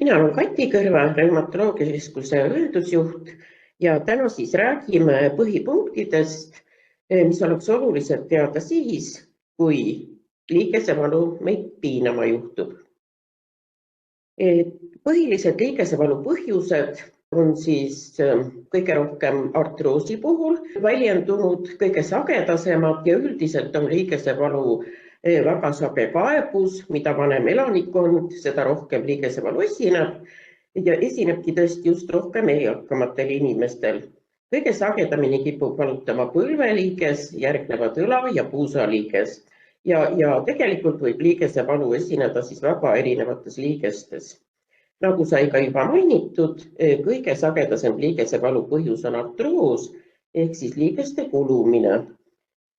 Mina olen Kati Kõrva, reumatoloogiakeskuse õendusjuht ja täna siis räägime põhipunktidest, mis oleks olulised teada siis, kui liigesevalu meid piinama juhtub. Põhilised liigesevalu põhjused on siis kõige rohkem artroosi puhul väljendunud, kõige sagedasemad ja üldiselt on liigesevalu väga sage kaebus, mida vanem elanikkond, seda rohkem liigesevalu esineb ja esinebki tõesti just rohkem eakamatel inimestel. Kõige sagedamini kipub valutama põlveliiges, järgnevad õla ja puusaliiges ja tegelikult võib liigesevalu esineda siis väga erinevates liigestes. Nagu sai ka juba mainitud, kõige sagedasem liigesevalu põhjus on artroos ehk siis liigeste kulumine.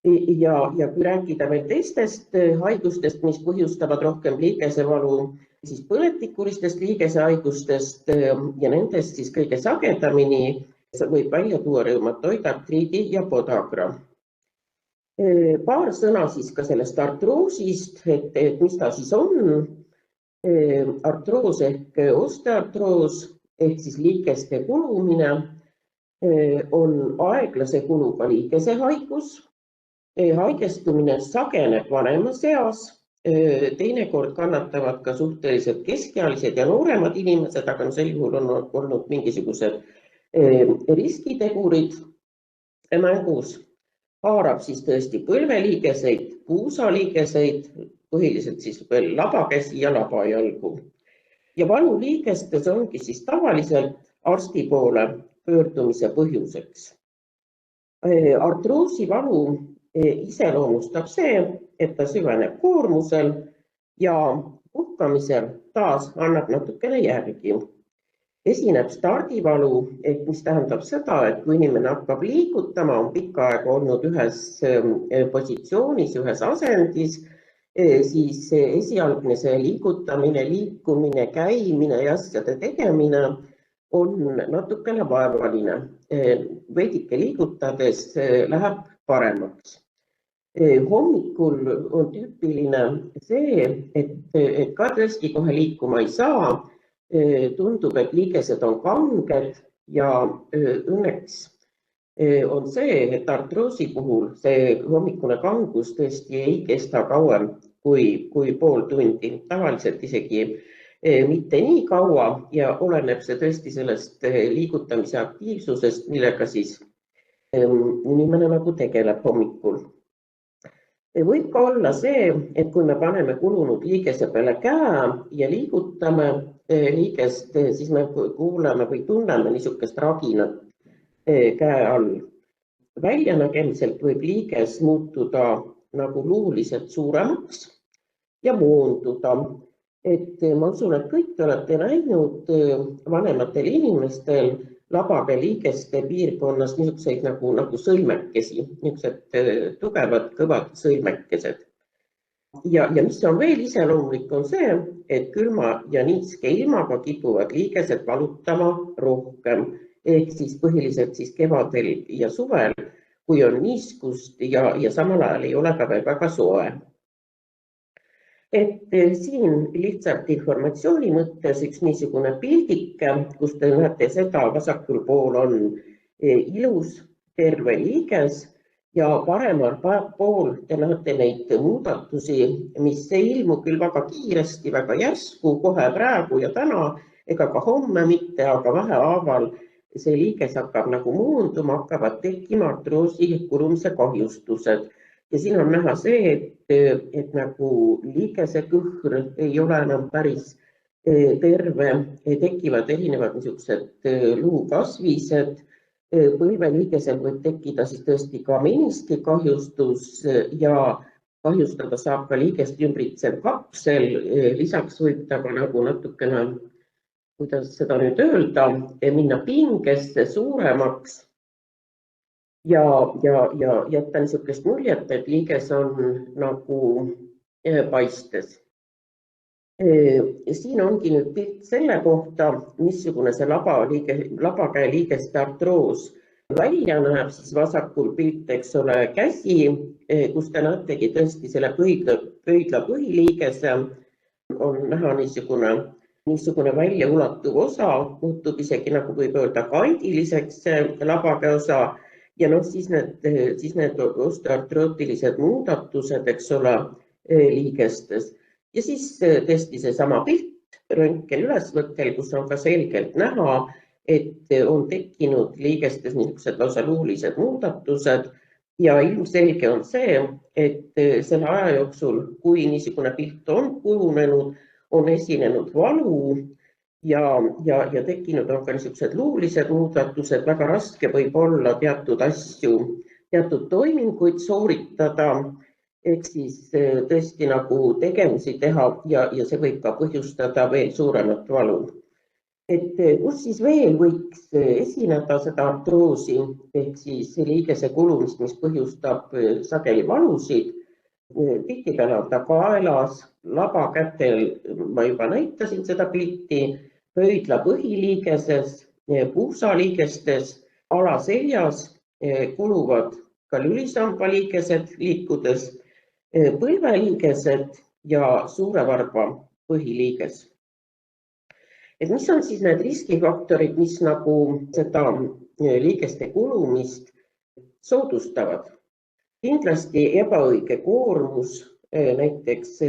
Ja kui rääkida veel teistest haigustest, mis põhjustavad rohkem liigesevalu, siis põletikulistest liigesehaigustest ja nendest siis kõige sagedamini võib välja tuua reumatoidartriidi ja podagra. Paar sõna siis ka sellest artroosist, et mis ta siis on. Artroos ehk osteoartroos ehk siis liigeste kulumine on aeglase kuluga liigese haigus. Haigestumine sageneb vanemas eas, teinekord kannatavad ka suhteliselt keskealised ja nooremad inimesed, aga sel juhul on olnud mingisugused riskitegurid mängus. Haarab siis tõesti põlveliigeseid, puusaliigeseid, põhiliselt siis veel labakäsi ja labajalgu. Ja valu liigestes ongi siis tavaliselt arsti poole pöördumise põhjuseks. Artroosi valu iseloomustab see, et ta süveneb koormusel ja puhkamisel taas annab natukene järgi. Esineb stardivalu, mis tähendab seda, et kui inimene hakkab liigutama, on pikka aega olnud ühes positsioonis, ühes asendis, siis esialgne see liigutamine, liikumine, käimine ja asjade tegemine on natukene vaevaline. Veidike liigutades läheb paremaks. Hommikul on tüüpiline see, et ka tõesti kohe liikuma ei saa. Tundub, et liigesed on kanged ja õnneks on see, et artroosi puhul see hommikune kangus tõesti ei kesta kauem kui pool tundi, tavaliselt isegi mitte nii kaua ja oleneb see tõesti sellest liigutamise aktiivsusest, millega siis inimene nagu tegeleb hommikul. Võib ka olla see, et kui me paneme kulunud liigese peale käe ja liigutame liigest, siis me kuuleme või tunneme niisugust raginat käe all. Väljanägemiselt võib liiges muutuda nagu luuliselt suuremaks ja moonduda. Ma usun, et kõik te olete näinud vanematel inimestel labaga liigeste piirkonnas niisuguseid nagu sõlmekesi, niisugused tugevad, kõvad sõlmekesed. Ja mis on veel iseloomulik, on see, et külma ja niiske ilmaga kipuvad liigesed valutama rohkem, ehk siis põhiliselt siis kevadel ja suvel, kui on niiskust ja samal ajal ei ole ka veel väga soe. Siin lihtsalt informatsiooni mõttes üks niisugune pildike, kus te näete seda, vasakul pool on ilus terve liiges ja paremal pool te näete neid muudatusi, mis ei ilmu küll väga kiiresti, väga järsku, kohe praegu ja täna, ega ka homme mitte, aga vähehaaval see liiges hakkab nagu muunduma, hakkavad tekkima artroosi kulumise kahjustused. Ja siin on näha see, et nagu liigese kõhr ei ole enam päris terve, tekivad erinevad niisugused luukasvised, põlveliigesel võib tekkida siis tõesti ka meniski kahjustus ja kahjustada saab ka liigest ümbritsev kapsel, lisaks võib ta ka nagu natukene, kuidas seda nüüd öelda, minna pingesse suuremaks ja jätta niisugust muljet, et liiges on nagu paistes. Siin ongi nüüd pilt selle kohta, missugune see labakäe liigeste artroos välja näeb, siis vasakul pilt, eks ole, käsi, kus te näetegi tõesti selle pöidla põhiliigese, on näha niisugune niisugune väljaulatuv osa muutub isegi, nagu võib öelda, kandiliseks labake osa ja siis need osteoartrootilised muudatused, eks ole, liigestes. Ja siis tõesti seesama pilt röntgeni ülesvõttel, kus on ka selgelt näha, et on tekkinud liigestes niisugused lausa luulised muudatused ja ilmselge on see, et selle aja jooksul, kui niisugune pilt on kujunenud, on esinenud valu ja tekkinud on ka niisugused luulised muudatused, väga raske võib olla teatud asju, teatud toiminguid sooritada, ehk siis tõesti nagu tegevusi teha ja see võib ka põhjustada veel suuremat valu. Et kus siis veel võiks esineda seda artroosi, ehk siis liigese kulumist, mis põhjustab sageli valusid. Tihtipeale on ta kaelas, labakätel, ma juba näitasin seda pilti, pöidla põhiliigeses, puusaliigestes, alaseljas kuluvad ka lülisamba liigesed liikudes, põlveliigesed ja suure varba põhiliiges. Et mis on siis need riskifaktorid, mis nagu seda liigeste kulumist soodustavad? Kindlasti ebaõige koormus, näiteks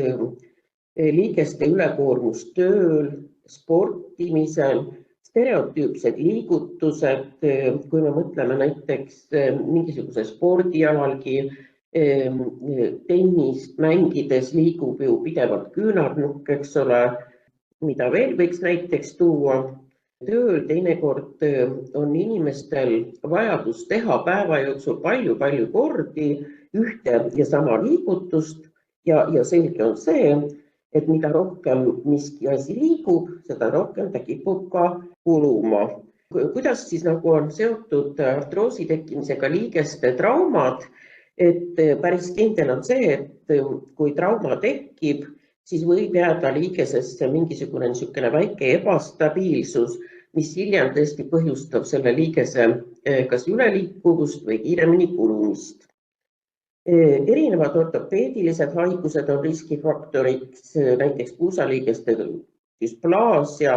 liigeste ülekoormus tööl, sportimisel, stereotüüpsed liigutused, kui me mõtleme näiteks mingisuguse spordialalgi, tennist mängides liigub ju pidevalt küünarnukk, eks ole, mida veel võiks näiteks tuua. Tööl teinekord on inimestel vajadus teha päeva jooksul palju kordi ühte ja sama liigutust ja selge on see, et mida rohkem miski asi liigub, seda rohkem ta kipub ka kuluma. Kuidas siis nagu on seotud artroosi tekkimisega liigeste traumad, et päris kindel on see, et kui trauma tekib, siis võib jääda liigesesse mingisugune niisugune väike ebastabiilsus, mis hiljem tõesti põhjustab selle liigese kas üleliikuvust või kiiremini kulumist. Erinevad ortopeedilised haigused on riskifaktoriks, näiteks puusaliigeste dysplaasia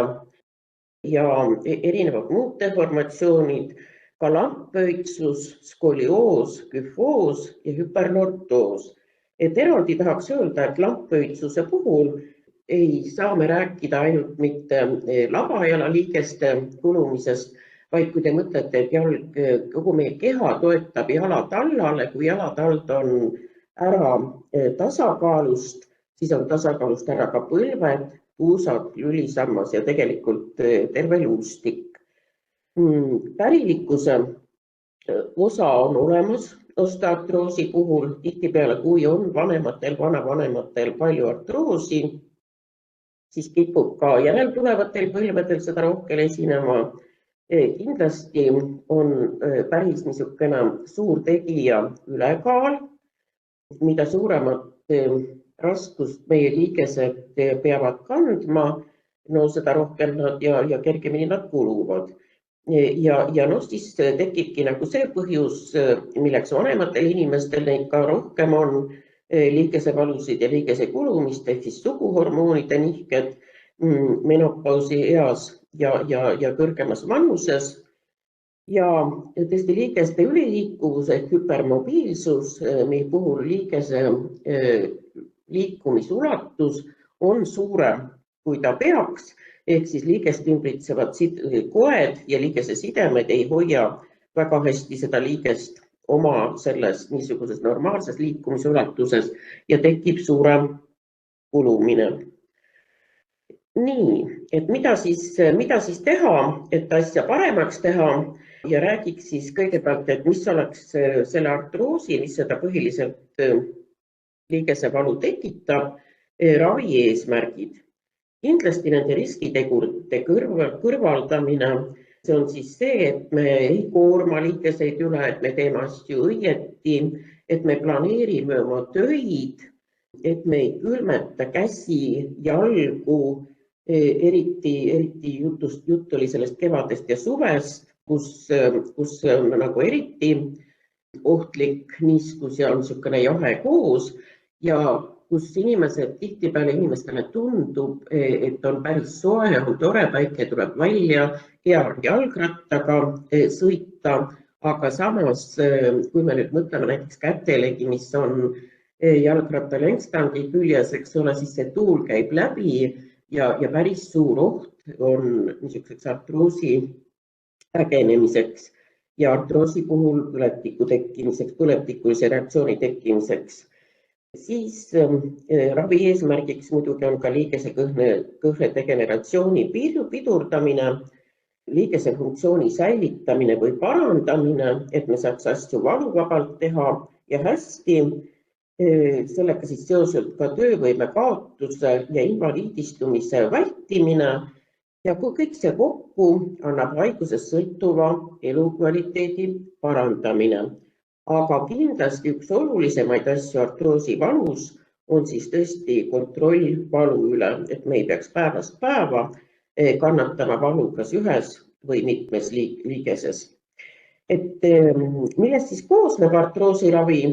ja erinevad muud deformatsioonid, ka lamppöitsus, skolioos, küfoos ja hüperlordoos. Et eraldi tahaks öelda, et lamppöitsuse puhul ei saa me rääkida ainult mitte labajala liigeste kulumisest, vaid kui te mõtlete, et kogu meie keha toetab jalatallale, kui jalatald on ära tasakaalust, siis on tasakaalust ära ka põlved, puusad, lülisammas ja tegelikult terve luustik. Pärilikkuse osa on olemas osteoartroosi puhul, tihtipeale kui on vanavanematel palju artroosi, siis kipub ka järeltulevatel põlvedel seda rohkem esinema. Kindlasti on päris niisugune suur tegija ülekaal, mida suuremat raskust meie liigesed peavad kandma, no seda rohkem nad ja kergemini nad kuluvad. Ja siis tekibki nagu see põhjus, milleks vanematel inimestel neid ka rohkem on, liigesevalusid ja liigese kulumist, ehk siis suguhormoonide nihked menopausi eas ja kõrgemas vanuses. Ja tõesti liigeste üliliikuvus ehk hüpermobiilsus, mille puhul liigese liikumisulatus on suurem, kui ta peaks, ehk siis liigest ümbritsevad koed ja liigese sidemed ei hoia väga hästi seda liigest oma selles niisuguses normaalses liikumisulatuses ja tekib suurem kulumine. Nii, et mida siis teha, et asja paremaks teha ja räägiks siis kõigepealt, et mis oleks selle artroosi, mis seda põhiliselt liigesevalu tekitab, ravi eesmärgid. Kindlasti nende riskitegurite kõrvaldamine, see on siis see, et me ei koorma liigeseid üle, et me teeme asju õieti, et me planeerime oma töid, et me ei külmeta käsi, jalgu, eriti jutt oli sellest kevadest ja suvest, kus on nagu eriti ohtlik niiskus ja on niisugune jahe koos ja kus tihtipeale inimestele tundub, et on päris soe, on tore, päike tuleb välja, hea on jalgrattaga sõita, aga samas, kui me nüüd mõtleme näiteks kätelegi, mis on jalgratta längstangi küljes, eks ole, siis see tuul käib läbi ja päris suur oht on niisuguseks artroosi ägenemiseks ja artroosi puhul põletiku tekkimiseks, põletikulise reaktsiooni tekkimiseks. Siis ravi eesmärgiks muidugi on ka liigesekõhne degeneratsiooni pidurdamine, liigese funktsiooni säilitamine või parandamine, et me saaks asju valuvabalt teha ja hästi. Sellega siis seoselt ka töövõime kaotuse ja invaliidistumise vältimine ja kui kõik see kokku annab haigusest sõltuva elukvaliteedi parandamine. Aga kindlasti üks olulisemaid asju artroosi valus on siis tõesti kontroll valu üle, et me ei peaks päevast päeva kannatama valu kas ühes või mitmes liigeses. Et millest siis koosneb artroosiravi?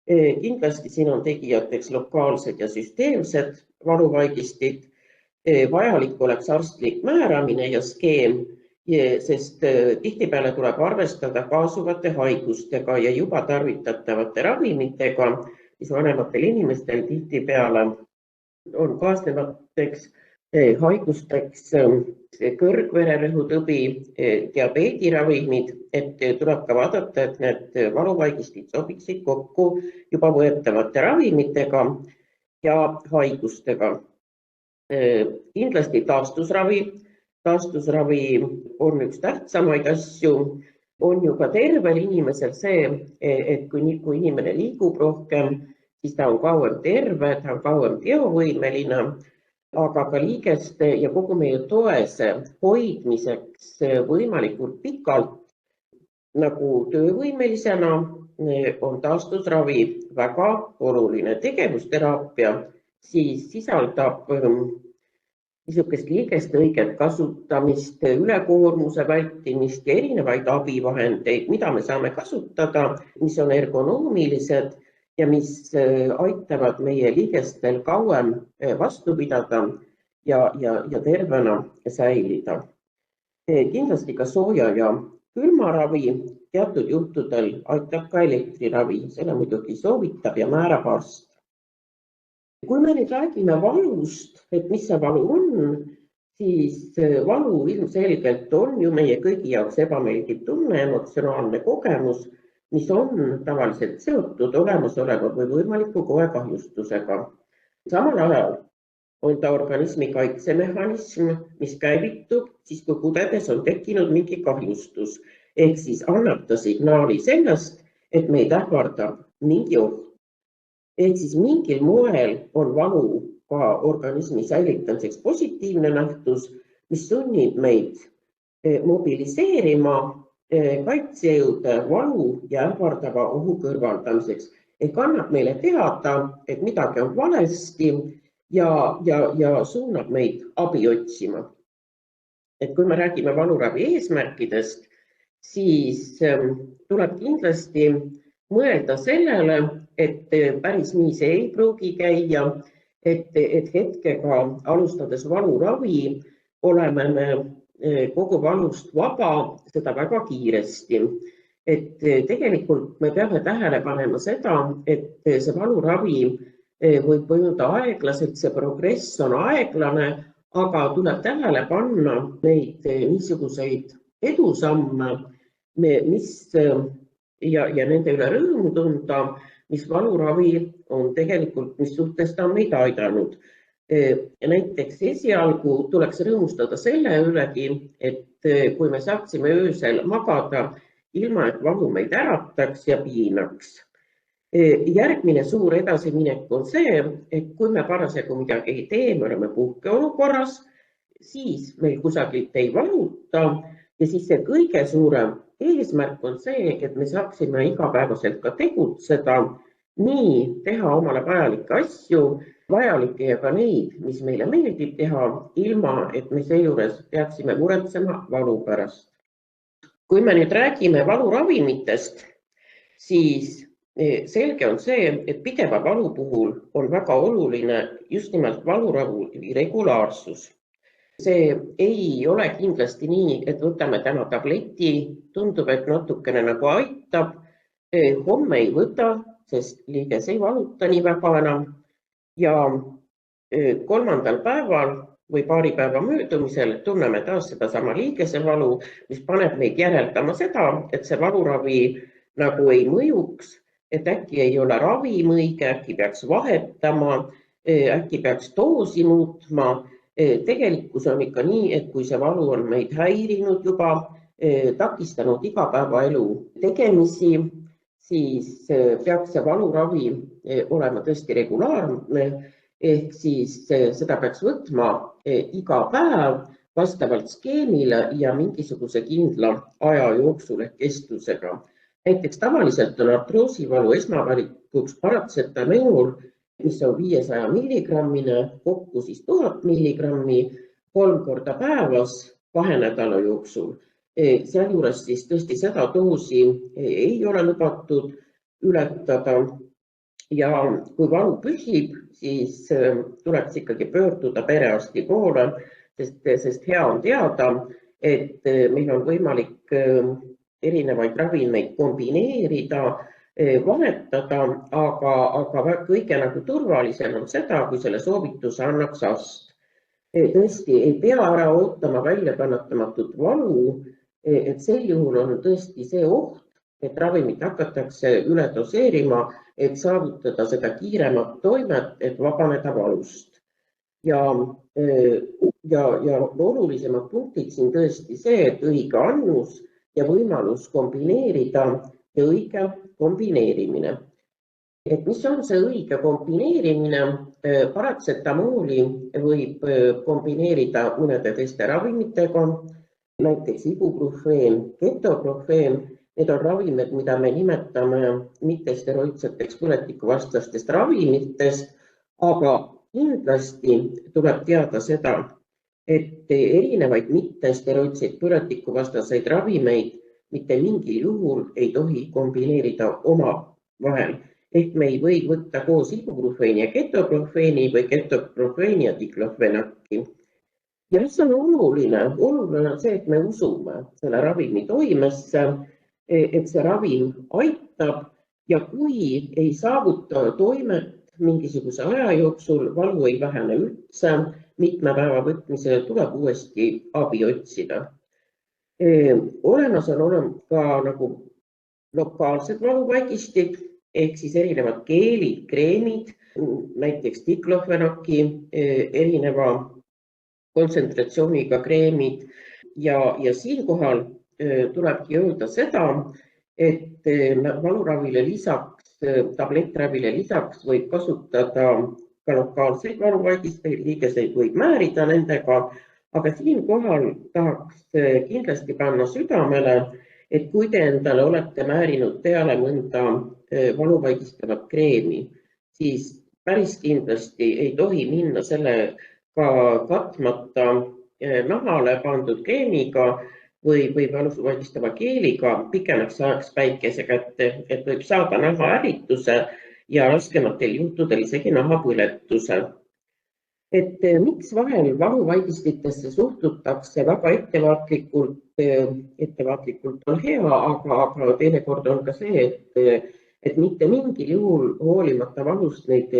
Kindlasti siin on tegijateks lokaalsed ja süsteemsed valuvaigistid. Vajalik oleks arstlik määramine ja skeem, sest tihtipeale tuleb arvestada kaasuvate haigustega ja juba tarvitatavate ravimitega, mis vanematel inimestel tihtipeale on kaasnevateks haigusteks kõrgvererõhutõbi, diabeediravimid, et tuleb ka vaadata, et need valuvaigistid sobiksid kokku juba võetavate ravimitega ja haigustega. Kindlasti taastusravi on üks tähtsamaid asju, on ju ka tervel inimesel see, et kui inimene liigub rohkem, siis ta on kauem terve, ta on kauem teovõimeline, aga ka liigeste ja kogu meie toese hoidmiseks võimalikult pikalt nagu töövõimelisena on taastusravi väga oluline. Tegevusteraapia siis sisaldab niisugust liigeste õiget kasutamist, ülekoormuse vältimist ja erinevaid abivahendeid, mida me saame kasutada, mis on ergonoomilised ja mis aitavad meie liigestel kauem vastu pidada ja tervena säilida. Kindlasti ka sooja ja külmaravi, teatud juhtudel aitab ka elektriravi, selle muidugi soovitab ja määrab arst. Kui me nüüd räägime valust, et mis see valu on, siis valu ilmselgelt on ju meie kõigi jaoks ebameeldiv tunne, emotsionaalne kogemus, mis on tavaliselt seotud olemasoleva või võimaliku koekahjustusega. Samal ajal on ta organismi kaitsemehhanism, mis käivitub siis, kui kudedes on tekkinud mingi kahjustus, ehk siis annab ta signaali sellest, et meid ähvardab mingi oht. Ehk siis mingil moel on valu ka organismi säilitamiseks positiivne nähtus, mis sunnib meid mobiliseerima kaitsejõude valu ja ähvardava ohu kõrvaldamiseks. Ehk annab meile teada, et midagi on valesti ja suunab meid abi otsima. Et kui me räägime valuravi eesmärkidest, siis tuleb kindlasti mõelda sellele, et päris nii see ei pruugi käia, et hetkega alustades valuravi oleme me kogu valust vaba, seda väga kiiresti. Et tegelikult me peame tähele panema seda, et see valuravi võib mõjuda aeglaselt, see progress on aeglane, aga tuleb tähele panna neid niisuguseid edusamme, ja nende üle rõõmu tunda, mis valuravi on tegelikult, mis suhtes ta on meid aidanud. Näiteks esialgu tuleks rõõmustada selle ülegi, et kui me saaksime öösel magada, ilma et valu meid ärataks ja piinaks. Järgmine suur edasiminek on see, et kui me parasjagu midagi ei tee, me oleme puhkeolukorras, siis meil kusagilt ei valuta ja siis see kõige suurem eesmärk on see, et me saaksime igapäevaselt ka tegutseda, nii teha omale vajalikke asju, vajalikke ja ka neid, mis meile meeldib teha, ilma et me seejuures peaksime muretsema valu pärast. Kui me nüüd räägime valuravimitest, siis selge on see, et pideva valu puhul on väga oluline just nimelt valuravi regulaarsus. See ei ole kindlasti nii, et võtame täna tableti, tundub, et natukene nagu aitab, homme ei võta, sest liiges ei valuta nii väga enam ja kolmandal päeval või paari päeva möödumisel tunneme taas sedasama liigese valu, mis paneb meid järeldama seda, et see valuravi nagu ei mõjuks, et äkki ei ole ravim õige, äkki peaks vahetama, äkki peaks doosi muutma. Tegelikkus on ikka nii, et kui see valu on meid häirinud juba, takistanud igapäevaelu tegemisi, siis peaks see valuravi olema tõesti regulaarne, ehk siis seda peaks võtma iga päev vastavalt skeemile ja mingisuguse kindla aja jooksul ehk kestusega. Näiteks tavaliselt on artroosivalu esmavalikuks paratsetamool, mis on 500 milligrammine, kokku siis 1000 milligrammi 3 korda päevas 2 nädala jooksul. Sealjuures siis tõesti seda doosi ei ole lubatud ületada ja kui valu püsib, siis tuleks ikkagi pöörduda perearsti poole, sest hea on teada, et meil on võimalik erinevaid ravimeid kombineerida, vahetada, aga kõige nagu turvalisem on seda, kui selle soovituse annaks arst. Tõesti ei pea ära ootama väljakannatamatut valu, et sel juhul on tõesti see oht, et ravimit hakatakse üle doseerima, et saavutada seda kiiremat toimet, et vabaneda valust. Ja olulisemad punktid siin tõesti see, et õige annus ja võimalus kombineerida ja õige kombineerimine. Et mis on see õige kombineerimine? Paratsetamooli võib kombineerida mõnede teiste ravimitega, näiteks ibuprofeen, ketoprofeen. Need on ravimid, mida me nimetame mittesteroidseteks põletikuvastastest ravimitest, aga kindlasti tuleb teada seda, et erinevaid mittesteroidseid põletikuvastaseid ravimeid mitte mingil juhul ei tohi kombineerida omavahel. Ehk me ei või võtta koos ibuprofeeni ja ketoprofeeni või ketoprofeeni ja diklofenaki. Ja mis on oluline? Oluline on see, et me usume selle ravimi toimesse, et see ravim aitab ja kui ei saavuta toimet mingisuguse aja jooksul, valu ei vähene üldse, mitme päeva võtmisel tuleb uuesti abi otsida. Olemas on ka nagu lokaalsed valuvaigistid, ehk siis erinevad keelid, kreemid, näiteks diklofenaki, erineva kontsentratsiooniga kreemid ja siinkohal tulebki öelda seda, et valuravile lisaks, tablettravile lisaks võib kasutada ka lokaalseid valuvaigisteid, liigeseid võib määrida nendega, aga siinkohal tahaks kindlasti panna südamele, et kui te endale olete määrinud peale mõnda valuvaigistavat kreemi, siis päris kindlasti ei tohi minna selle ka katmata nahale pandud kreemiga või valuvaigistava keeliga pikemaks ajaks päikese kätte, et võib saada nahaärrituse ja raskematel juhtudel isegi nahapõletuse. Et miks vahel valuvaigistitesse suhtutakse väga ettevaatlikult on hea, aga teinekord on ka see, et mitte mingil juhul hoolimata valust neid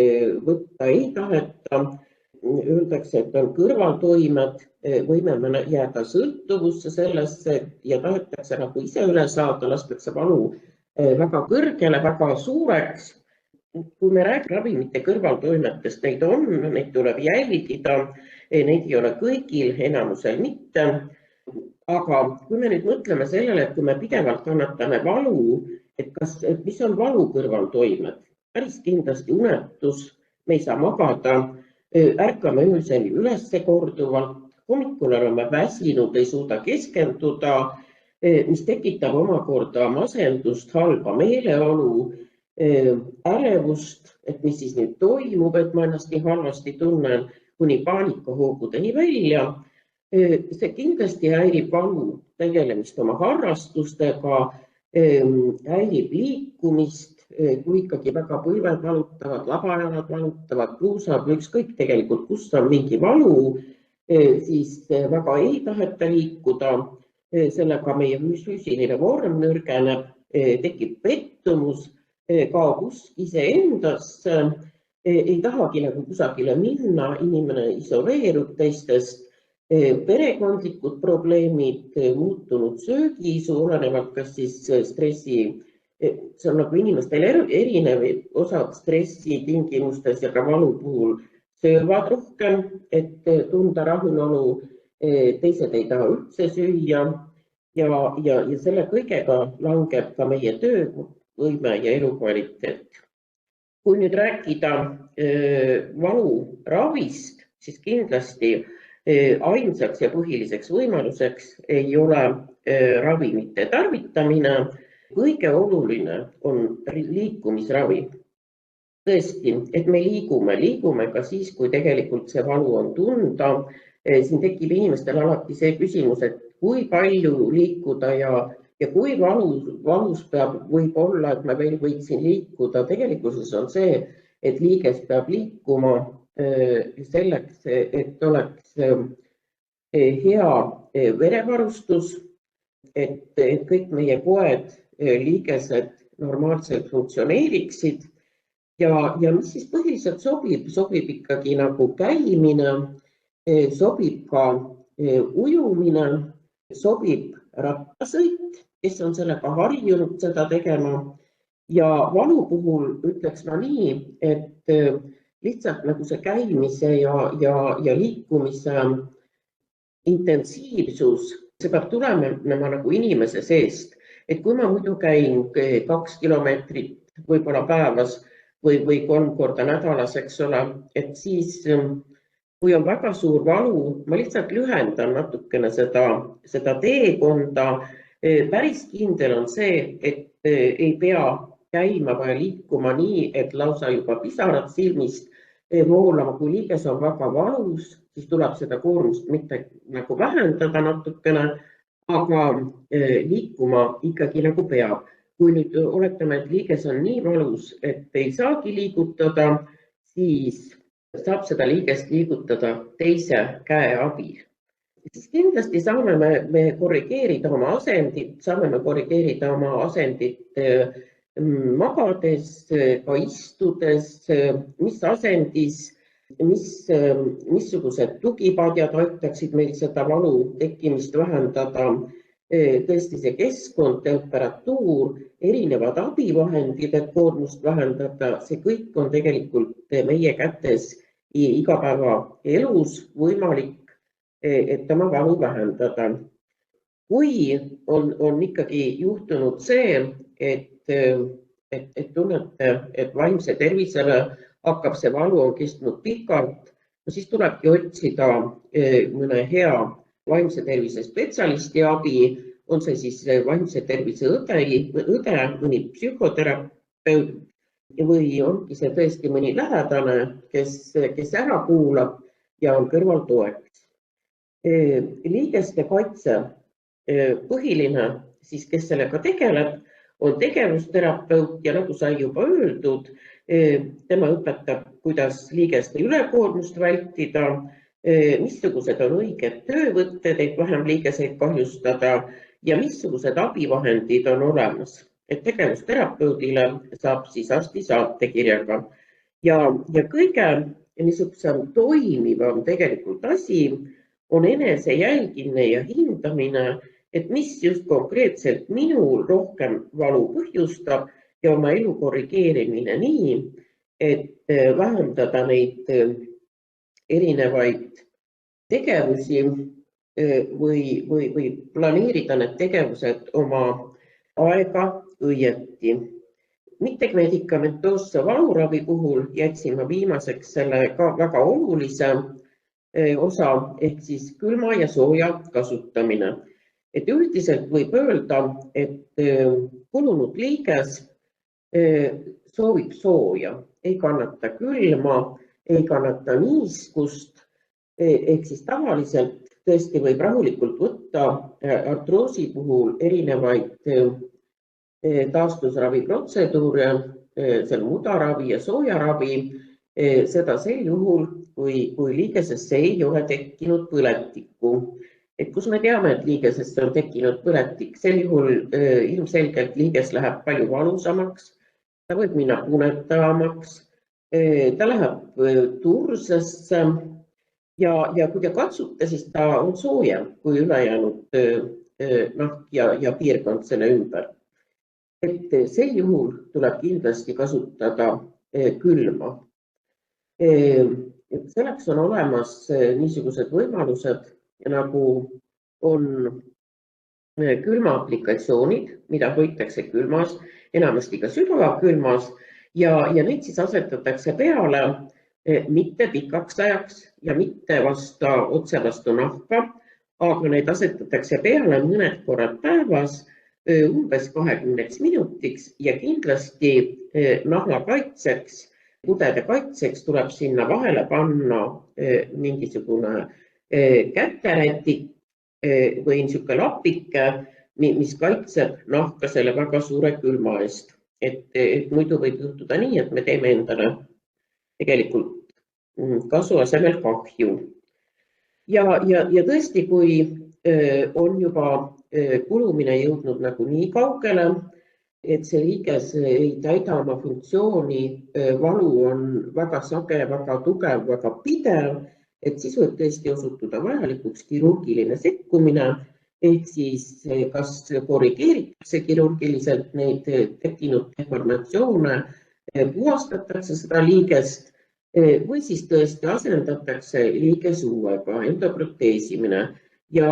võtta ei taheta. Öeldakse, et on kõrvaltoimed, võime jääda sõltuvusse sellesse ja tahetakse nagu ise üle saada, lastakse valu väga kõrgele, väga suureks. Kui me räägime ravimite kõrvaltoimetest, neid tuleb jälgida, neid ei ole kõigil, enamusel mitte. Aga kui me nüüd mõtleme sellele, et kui me pidevalt kannatame valu, et mis on valu kõrvaltoimed? Päris kindlasti unetus, me ei saa magada, ärkame öösel ülesse korduvalt, hommikul oleme väsinud, ei suuda keskenduda, mis tekitab omakorda masendust, halba meeleolu, ärevust, et mis siis nüüd toimub, et ma ennast nii halvasti tunnen, kuni paanikahoogudeni välja. See kindlasti häirib valu tegelemist oma harrastustega, häirib liikumist kui ikkagi väga põlved valutavad, labajalad valutavad, kruusad, ükskõik tegelikult, kus on mingi valu, siis väga ei taheta liikuda, sellega meie füüsiline vorm nõrgeneb, tekib pettumus, kaob usk iseendasse, ei tahagi nagu kusagile minna, inimene isoleerub teistest, perekondlikud probleemid, muutunud söögiisu, olenevalt kas siis stressi, see on nagu inimestel erinev, osad stressi tingimustes ja ka valu puhul söövad rohkem, et tunda rahulolu, teised ei taha üldse süüa ja selle kõigega langeb ka meie töövõime ja elukvaliteet. Kui nüüd rääkida valuravist, siis kindlasti ainsaks ja põhiliseks võimaluseks ei ole ravimite tarvitamine. Kõige oluline on liikumisravi. Tõesti, et me liigume ka siis, kui tegelikult see valu on tunda. Siin tekib inimestel alati see küsimus, et kui palju liikuda ja kui valus võib olla, et ma veel võiksin liikuda. Tegelikkuses on see, et liiges peab liikuma selleks, et oleks hea verevarustus, et kõik meie poed, liigesed normaalselt funktsioneeriksid ja mis siis põhiliselt sobib ikkagi nagu käimine, sobib ka ujumine, sobib rattasõit, kes on sellega harjunud seda tegema ja valu puhul ütleks ma nii, et lihtsalt nagu see käimise ja liikumise intensiivsus, see peab tulema nagu inimese seest. Et kui ma muidu käin 2 kilomeetrit võib-olla päevas või 3 korda nädalas, eks ole, et siis kui on väga suur valu, ma lihtsalt lühendan natukene seda teekonda. Päris kindel on see, et ei pea käima või liikuma nii, et lausa juba pisarad silmist voolama. Kui liiges on väga valus, siis tuleb seda koormust mitte nagu vähendada natukene, aga liikuma ikkagi nagu peab. Kui nüüd oletame, et liiges on nii valus, et ei saagi liigutada, siis saab seda liigest liigutada teise käe abil. Siis kindlasti saame me korrigeerida oma asendit, magades, ka istudes, mis asendis, missugused tugipadjad aitaksid meil seda valu tekkimist vähendada. Tõesti see keskkond, temperatuur, erinevad abivahendid, et koormust vähendada, see kõik on tegelikult meie kätes igapäevaelus võimalik, et oma valu vähendada. Kui on ikkagi juhtunud see, et tunnete, et vaimse tervisele hakkab see valu on kestnud pikalt, siis tulebki otsida mõne hea vaimse tervise spetsialisti abi, on see siis vaimse tervise õde, mõni psühhoterapeut või ongi see tõesti mõni lähedane, kes ära kuulab ja on kõrvaltoeks. Liigeste kaitse põhiline, siis kes sellega tegeleb, on tegevusterapeut ja nagu sai juba öeldud, tema õpetab, kuidas liigeste ülekoormust vältida, missugused on õiged töövõtted, et vähem liigeseid kahjustada ja missugused abivahendid on olemas. Et tegevusterapeudile saab siis arsti saatekirjaga. Ja kõige niisugusem toimivam tegelikult asi on enese jälgimine ja hindamine, et mis just konkreetselt minul rohkem valu põhjustab ja oma elu korrigeerimine nii, et vähendada neid erinevaid tegevusi või planeerida need tegevused oma aega õieti. Mittemedikamentoosse valuravi puhul jätsin ma viimaseks selle ka väga olulise osa ehk siis külma ja sooja kasutamine. Et üldiselt võib öelda, et kulunud liiges soovib sooja, ei kannata külma, ei kannata niiskust, ehk siis tavaliselt tõesti võib rahulikult võtta artroosi puhul erinevaid taastusraviprotseduure seal mudaravi ja soojaravi, seda sel juhul, kui liigesesse ei ole tekkinud põletikku. Et kus me teame, et liigesesse on tekkinud põletik, sel juhul ilmselgelt liiges läheb palju valusamaks, ta võib minna punetavamaks, ta läheb tursesse ja kui te katsute, siis ta on soojem kui ülejäänud nahk ja piirkond selle ümber. Et sel juhul tuleb kindlasti kasutada külma. Selleks on olemas niisugused võimalused, nagu on külmaaplikatsioonid, mida hoitakse külmas, enamasti ka sügavkülmas ja neid siis asetatakse peale mitte pikaks ajaks ja mitte otse vastu nahka, aga neid asetatakse peale mõned korrad päevas umbes 20 minutiks ja kindlasti nahla kaitseks, kudede kaitseks tuleb sinna vahele panna mingisugune käterätik või niisugune lapike, mis kaitseb nahka selle väga suure külma eest. Et muidu võib juhtuda nii, et me teeme endale tegelikult kasu asemel kahju. Ja tõesti, kui on juba kulumine jõudnud nagu nii kaugele, et see liiges ei täida oma funktsiooni, valu on väga sage, väga tugev, väga pidev, et siis võib tõesti osutuda vajalikuks kirurgiline sekkumine, ehk siis kas korrigeeritakse kirurgiliselt neid tekkinud deformatsioone, puhastatakse seda liigest või siis tõesti asendatakse liiges uuega, endoproteesimine. Ja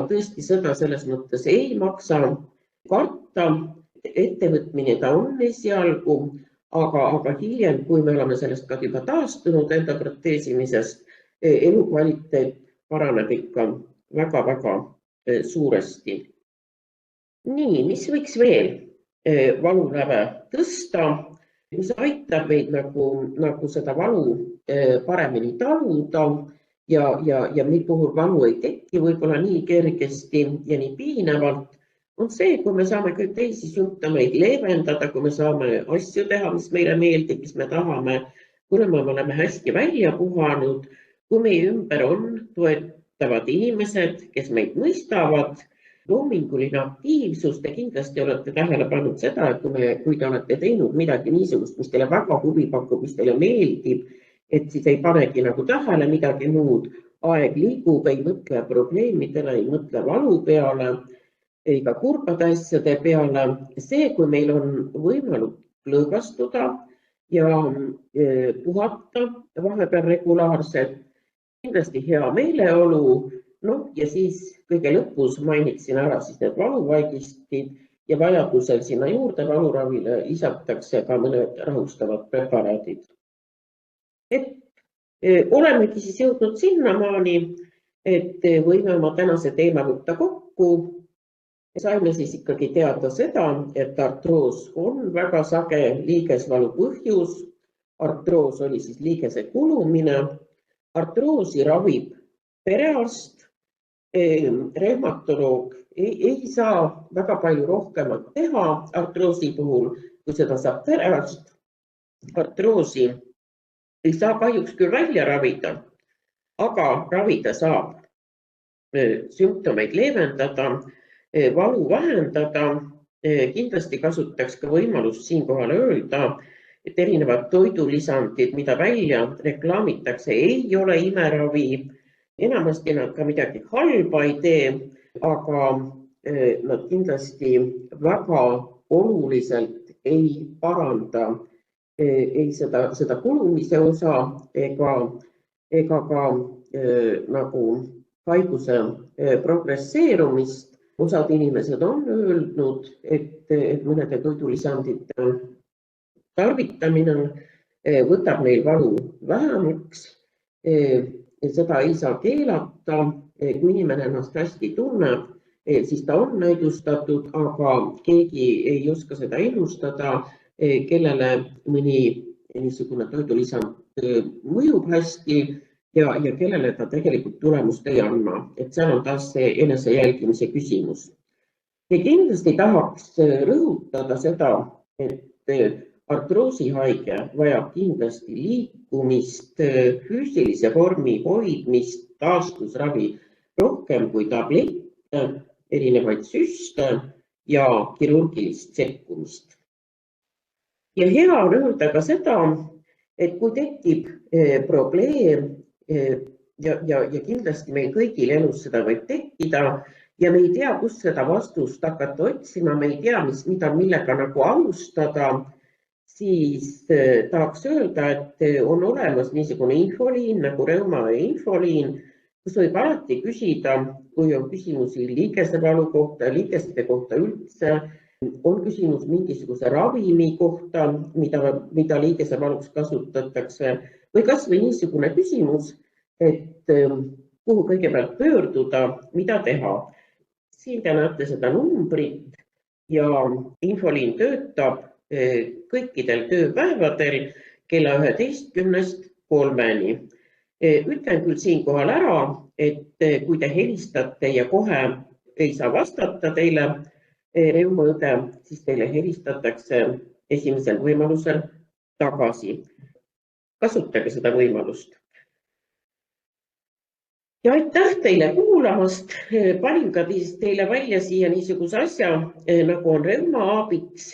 tõesti seda selles mõttes ei maksa karta, ettevõtmine ta on esialgu, aga hiljem, kui me oleme sellest ka juba taastunud endoproteesimisest, elukvaliteet paraneb ikka väga-väga suuresti. Nii, mis võiks veel valuläve tõsta, mis aitab meid nagu seda valu paremini taluda ja mil puhul valu ei teki võib-olla nii kergesti ja nii piinavalt, on see, kui me saame kõik teisi sümptomeid leevendada, kui me saame asju teha, mis meile meeldib, mis me tahame, kui me oleme hästi välja puhanud, kui meie ümber on toetavad inimesed, kes meid mõistavad, loominguline aktiivsus, te kindlasti olete tähele pannud seda, et kui te olete teinud midagi niisugust, mis teile väga huvi pakub, mis teile meeldib, et siis ei panegi nagu tähele midagi muud, aeg liigub, ei mõtle probleemidele, ei mõtle valu peale, ei ka kurbade asjade peale. See, kui meil on võimalik lõõgastuda ja puhata vahepeal regulaarselt, kindlasti hea meeleolu. Ja siis kõige lõpus mainiksin ära siis need valuvaigistid ja vajadusel sinna juurde valuravile lisatakse ka mõned rahustavad preparaadid. Olemegi siis jõudnud sinnamaani, et võime oma tänase teema võtta kokku. Saime siis ikkagi teada seda, et artroos on väga sage liigesvalu põhjus. Artroos oli siis liigese kulumine. Artroosi ravib perearst. Reumatoloog ei saa väga palju rohkemat teha artroosi puhul, kui seda saab perearst. Artroosi ei saa kahjuks küll välja ravida, aga ravida saab sümptomeid leevendada, valu vähendada. Kindlasti kasutaks ka võimalust siinkohal öelda, et erinevad toidulisandid, mida välja reklaamitakse, ei ole imeravi. Enamasti nad ka midagi halba ei tee, aga nad kindlasti väga oluliselt ei paranda ei seda kulumise osa ega ka nagu haiguse progresseerumist. Osad inimesed on öelnud, et mõnede toidulisandite tarvitamine võtab neil valu vähemaks. Seda ei saa keelata, kui inimene ennast hästi tunneb, siis ta on näidustatud, aga keegi ei oska seda ennustada, kellele mõni niisugune toidulisand mõjub hästi ja kellele ta tegelikult tulemust ei anna. Et seal on taas see enese jälgimise küsimus. Ja kindlasti tahaks rõhutada seda, et artroosihaige vajab kindlasti liikumist, füüsilise vormi hoidmist, taastusravi rohkem kui tablette, erinevaid süste ja kirurgilist sekkumist. Ja hea on öelda ka seda, et kui tekib probleem ja kindlasti meil kõigil elus seda võib tekkida ja me ei tea, kus seda vastust hakata otsima, me ei tea, millega nagu alustada, siis tahaks öelda, et on olemas niisugune infoliin nagu Reuma infoliin, kus võib alati küsida, kui on küsimusi liigesevalu kohta, liigeste kohta üldse, on küsimus mingisuguse ravimi kohta, mida liigesevaluks kasutatakse või kas või niisugune küsimus, et kuhu kõigepealt pöörduda, mida teha. Siin te näete seda numbrit ja infoliin töötab kõikidel tööpäevadel kella 11-st 3-ni. Ütlen küll siinkohal ära, et kui te helistate ja kohe ei saa vastata teile reumaõde, siis teile helistatakse esimesel võimalusel tagasi. Kasutage seda võimalust. Ja aitäh teile kuulamast. Panin ka teile välja siia niisuguse asja, nagu on Reuma-Abiks,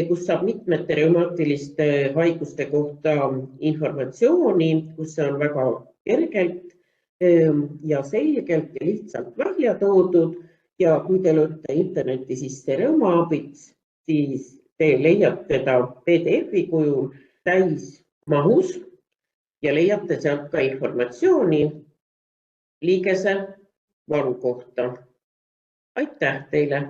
kus saab mitmete reumaatiliste haiguste kohta informatsiooni, kus see on väga kergelt ja selgelt ja lihtsalt välja toodud. Ja kui te lööte interneti sisse Reuma-Abiks, siis te leiate ta PDF-i kujul täismahus ja leiate sealt ka informatsiooni liigesevalu kohta. Aitäh teile!